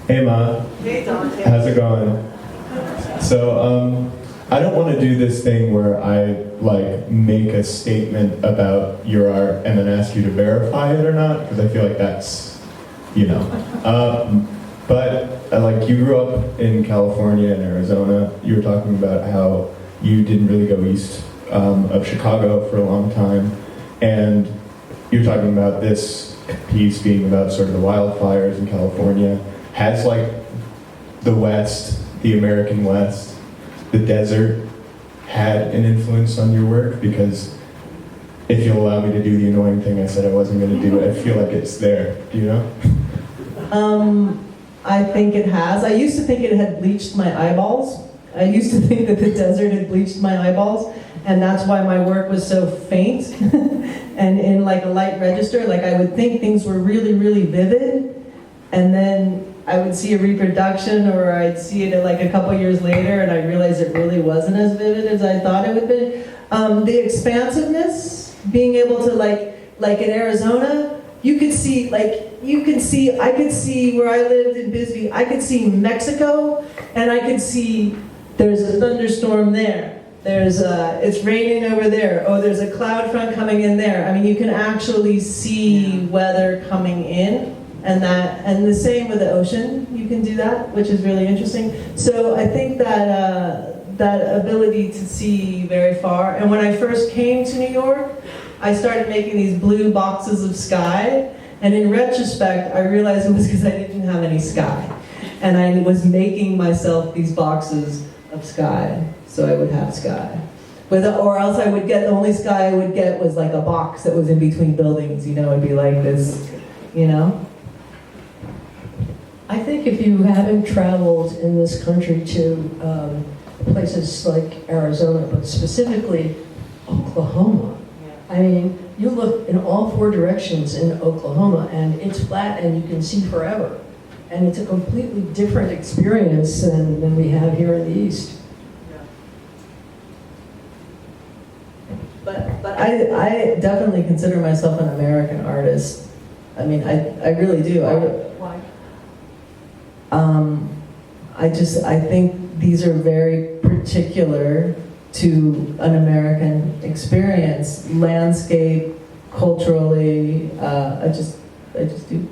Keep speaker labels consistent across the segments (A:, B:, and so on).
A: Hey Ma,
B: Hey Dante.
A: how's it going? So I don't want to do this thing where I like make a statement about your art and then ask you to verify it or not, because I feel like that's, you know. But like you grew up in California and Arizona. You were talking about how you didn't really go east of Chicago for a long time, and you're talking about this piece being about sort of the wildfires in California. Has like the West, the American West, the desert had an influence on your work? Because if you'll allow me to do the annoying thing I said I wasn't going to do, I feel like it's there. Do you know?
B: I think it has. I used to think it had bleached my eyeballs. I used to think that the desert had bleached my eyeballs, and that's why my work was so faint and in like a light register. Like I would think things were really, really vivid, and then I would see a reproduction, or I'd see it like a couple years later, and I realized it really wasn't as vivid as I thought it would be. The expansiveness, being able to like in Arizona, you could see I could see where I lived in Bisbee, I could see Mexico, and I could see there's a thunderstorm there. It's raining over there. Oh, there's a cloud front coming in there. I mean, you can actually see weather coming in. And the same with the ocean, you can do that, which is really interesting. So I think that that ability to see very far. And when I first came to New York, I started making these blue boxes of sky. And in retrospect, I realized it was because I didn't have any sky. And I was making myself these boxes of sky, so I would have sky. Or else I would get, the only sky I would get was like a box that was in between buildings, you know, it'd be like this, you know?
C: I think if you haven't traveled in this country to places like Arizona, but specifically Oklahoma, I mean, you look in all four directions in Oklahoma and it's flat and you can see forever. And it's a completely different experience than we have here in the East.
B: But I definitely consider myself an American artist. I mean, I really do.
C: Why?
B: I think these are very particular to an American experience, landscape, culturally. I just do.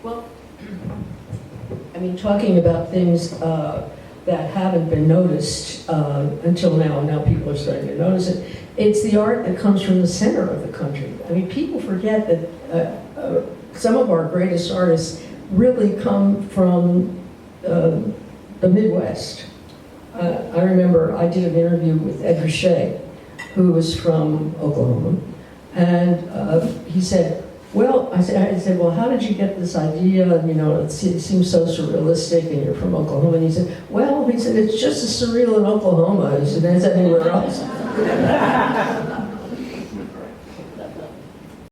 C: Well, I mean, talking about things that haven't been noticed until now, and now people are starting to notice it, it's the art that comes from the center of the country. I mean, people forget that some of our greatest artists really come from the Midwest. I remember I did an interview with Ed Ruscha, who was from Oklahoma, and he said, well, I said, well, how did you get this idea? You know, it seems so surrealistic, and you're from Oklahoma. And he said, well, it's just as surreal in Oklahoma as it is anywhere else.